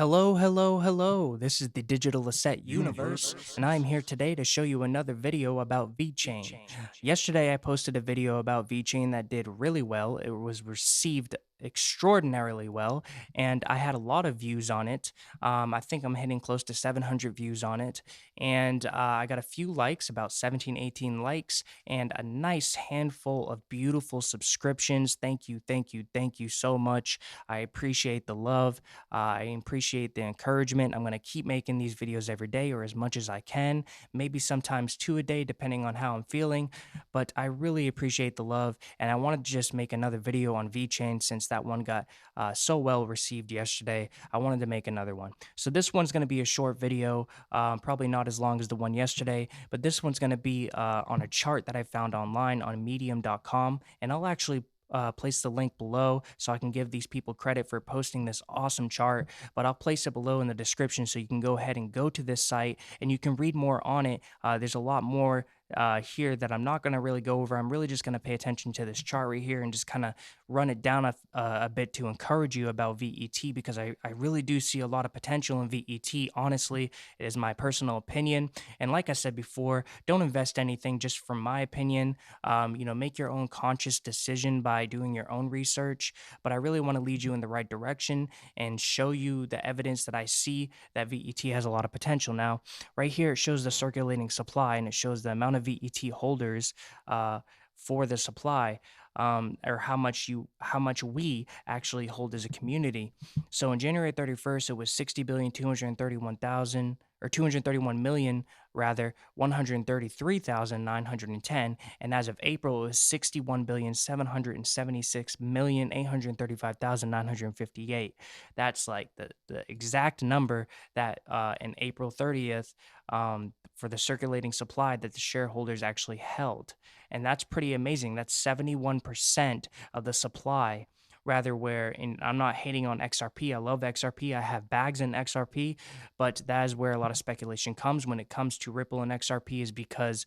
Hello, hello, hello. This is the Digital Asset Universe, and I'm here today to show you another video about VeChain. Yesterday, I posted a video about VeChain that did really well. It was received extraordinarily well, and I had a lot of views on it. I think I'm hitting close to 700 views on it, and I got a few likes, about 17, 18 likes, and a nice handful of beautiful subscriptions. Thank you, thank you, thank you so much. I appreciate the love. I appreciate the encouragement. I'm going to keep making these videos every day or as much as I can, maybe sometimes two a day, depending on how I'm feeling. But I really appreciate the love. And I wanted to just make another video on VeChain since that one got so well received yesterday. I wanted to make another one. So this one's going to be a short video, probably not as long as the one yesterday, but this one's going to be on a chart that I found online on medium.com. And I'll actually place the link below so I can give these people credit for posting this awesome chart. But I'll place it below in the description so you can go ahead and go to this site and you can read more on it. There's a lot more here that I'm not going to really go over. I'm really just going to pay attention to this chart right here and just kind of run it down a bit to encourage you about VET because I really do see a lot of potential in VET. Honestly, it is my personal opinion. And like I said before, don't invest anything just from my opinion. Make your own conscious decision by doing your own research. But I really want to lead you in the right direction and show you the evidence that I see that VET has a lot of potential. Now, right here, it shows the circulating supply and it shows the amount of VET holders for the supply. Or how much we actually hold as a community. So on January 31st, it was 60,231,000 or 231 million rather 133,910, and as of April it was 61,776,835,958. That's like the exact number that in April 30th for the circulating supply that the shareholders actually held. And that's pretty amazing. That's 71% of the supply. Rather, I'm not hating on XRP. I love XRP. I have bags in XRP, but that is where a lot of speculation comes when it comes to Ripple and XRP, is because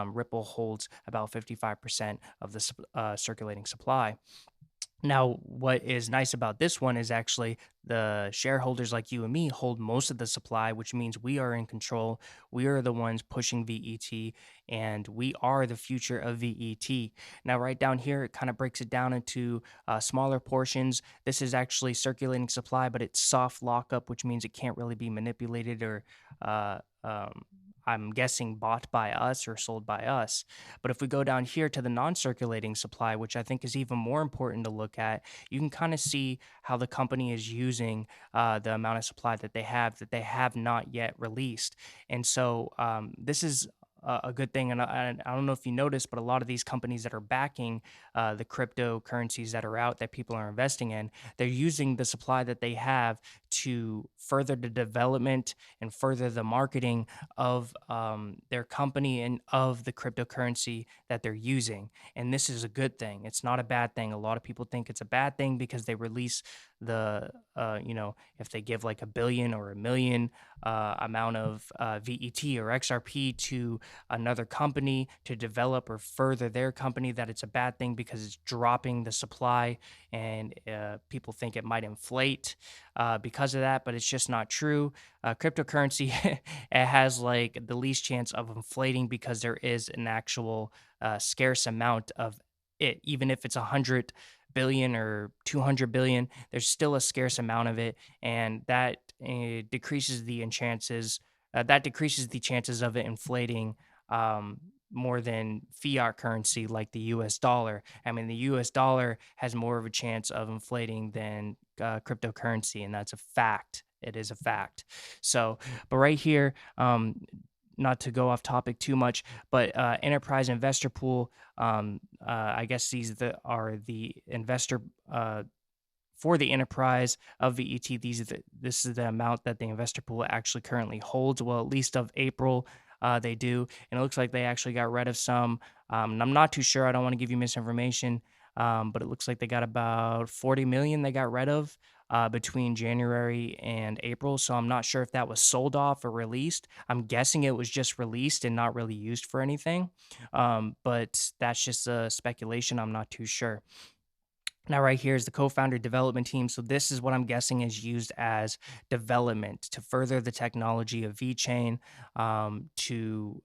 Ripple holds about 55% of the circulating supply. Now, what is nice about this one is actually the shareholders like you and me hold most of the supply, which means we are in control. We are the ones pushing VET, and we are the future of VET. Now, right down here, it kind of breaks it down into smaller portions. This is actually circulating supply, but it's soft lockup, which means it can't really be manipulated or uh, um, I'm guessing bought by us or sold by us. But if we go down here to the non-circulating supply, which I think is even more important to look at, you can kind of see how the company is using the amount of supply that they have not yet released. And so this is a good thing. And I don't know if you noticed, but a lot of these companies that are backing the cryptocurrencies that are out that people are investing in, they're using the supply that they have to further the development and further the marketing of their company and of the cryptocurrency that they're using. And this is a good thing. It's not a bad thing. A lot of people think it's a bad thing because they release if they give like a billion or a million amount of VET or XRP to another company to develop or further their company, that it's a bad thing because it's dropping the supply and people think it might inflate because of that, but it's just not true. Cryptocurrency it has like the least chance of inflating because there is an actual scarce amount of it. Even if it's 100 billion or 200 billion, there's still a scarce amount of it, and that decreases the chances. That decreases the chances of it inflating more than fiat currency like the US dollar. I mean, the US dollar has more of a chance of inflating than cryptocurrency, and that's a fact. It is a fact. So, but right here, not to go off topic too much, but enterprise investor pool. I guess are the investor for the enterprise of VET. This is the amount that the investor pool actually currently holds. Well, at least of April, they do, and it looks like they actually got rid of some. And I'm not too sure. I don't want to give you misinformation, but it looks like they got about 40 million they got rid of between January and April. So I'm not sure if that was sold off or released. I'm guessing it was just released and not really used for anything. But that's just a speculation. I'm not too sure. Now, right here is the co-founder development team. So this is what I'm guessing is used as development to further the technology of VeChain, to,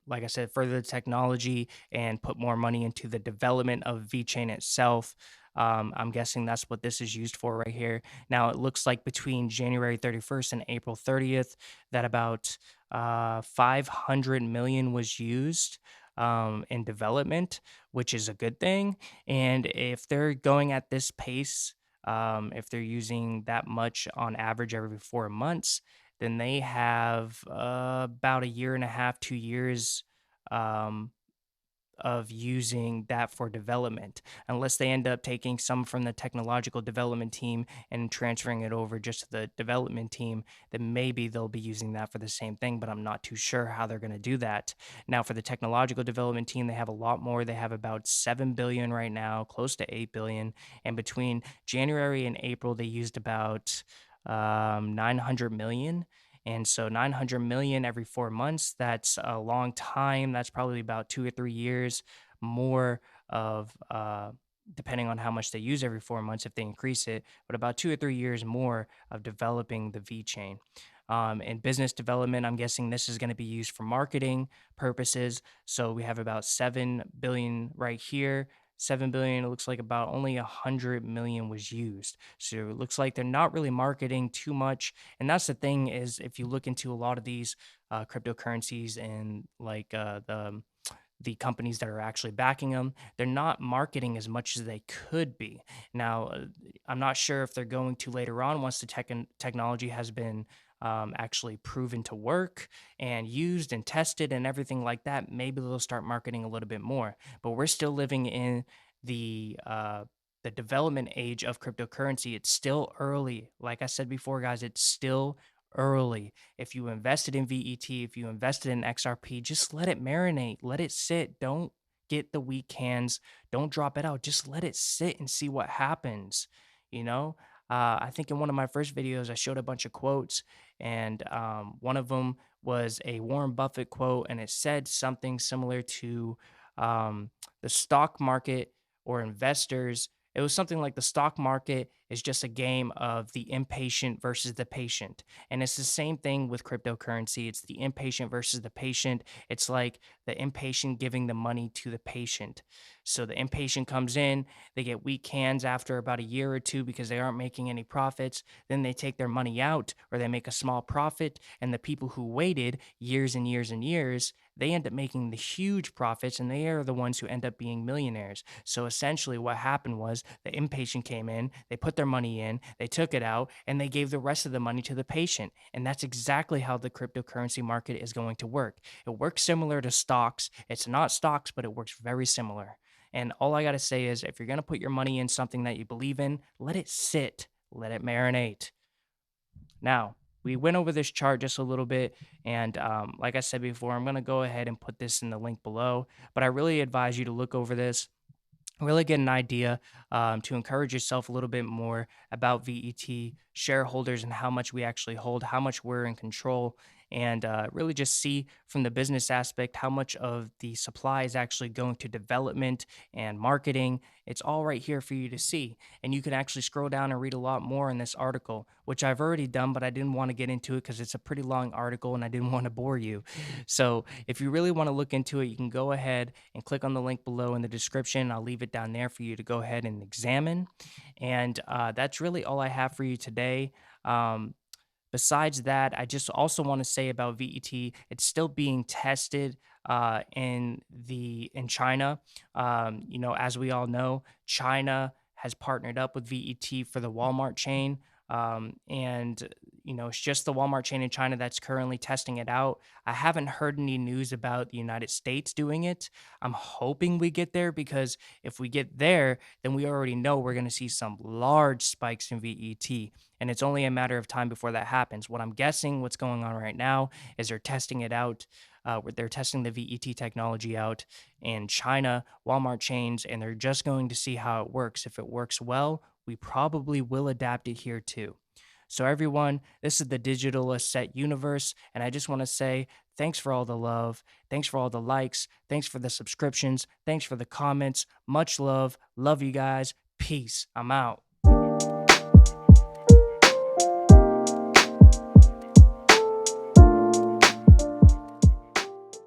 like I said, further the technology and put more money into the development of VeChain itself. I'm guessing that's what this is used for right here. Now, it looks like between January 31st and April 30th, that about 500 million was used in development, which is a good thing. And if they're going at this pace, if they're using that much on average every 4 months, then they have about a year and a half, 2 years um, of using that for development, unless they end up taking some from the technological development team and transferring it over just to the development team. Then maybe they'll be using that for the same thing, but I'm not too sure how they're going to do that. Now, for the technological development team, they have a lot more. They have about 7 billion right now, close to 8 billion. And between January and April, they used about 900 million. And so 900 million every 4 months, that's a long time. That's probably about 2 or 3 years more of, depending on how much they use every 4 months, if they increase it, but about 2 or 3 years more of developing the V chain. In business development, I'm guessing this is going to be used for marketing purposes. So we have about 7 billion right here. 7 billion, it looks like about only 100 million was used. So it looks like they're not really marketing too much. And that's the thing, is if you look into a lot of these cryptocurrencies and like the companies that are actually backing them, they're not marketing as much as they could be. Now, I'm not sure if they're going to later on, once the technology has been actually proven to work and used and tested and everything like that. Maybe they'll start marketing a little bit more. But we're still living in the development age of cryptocurrency. It's still early. Like I said before, guys, it's still early. If you invested in VET, if you invested in XRP, just let it marinate, let it sit. Don't get the weak hands. Don't drop it out. Just let it sit and see what happens. You know, I think in one of my first videos, I showed a bunch of quotes, and one of them was a Warren Buffett quote, and it said something similar to the stock market or investors. It was something like the stock market is just a game of the impatient versus the patient. And it's the same thing with cryptocurrency. It's the impatient versus the patient. It's like the impatient giving the money to the patient. So the impatient comes in, they get weak hands after about a year or two because they aren't making any profits. Then they take their money out or they make a small profit. And the people who waited years and years and years, they end up making the huge profits, and they are the ones who end up being millionaires. So essentially, what happened was the impatient came in, they put their money in, they took it out, and they gave the rest of the money to the patient. And that's exactly how the cryptocurrency market is going to work. It works similar to stocks. It's not stocks, but it works very similar. And all I got to say is, if you're going to put your money in something that you believe in, let it sit, let it marinate. Now, we went over this chart just a little bit, and like I said before, I'm going to go ahead and put this in the link below. But I really advise you to look over this, really get an idea, to encourage yourself a little bit more about VET shareholders and how much we actually hold, how much we're in control, and really just see from the business aspect how much of the supply is actually going to development and marketing. It's all right here for you to see. And you can actually scroll down and read a lot more in this article, which I've already done, but I didn't want to get into it because it's a pretty long article and I didn't want to bore you. So if you really want to look into it, you can go ahead and click on the link below in the description. I'll leave it down there for you to go ahead and examine. And that's really all I have for you today. Besides that, I just also want to say about VET, it's still being tested in China. As we all know, China has partnered up with VET for the Walmart chain. And it's just the Walmart chain in China that's currently testing it out. I haven't heard any news about the United States doing it. I'm hoping we get there, because if we get there, then we already know we're going to see some large spikes in VET. And it's only a matter of time before that happens. What I'm guessing what's going on right now is they're testing it out. They're testing the VET technology out in China, Walmart chains, and they're just going to see how it works. If it works well, we probably will adapt it here too. So, everyone, this is the Digital Asset Universe, and I just want to say thanks for all the love. Thanks for all the likes. Thanks for the subscriptions. Thanks for the comments. Much love. Love you guys. Peace. I'm out.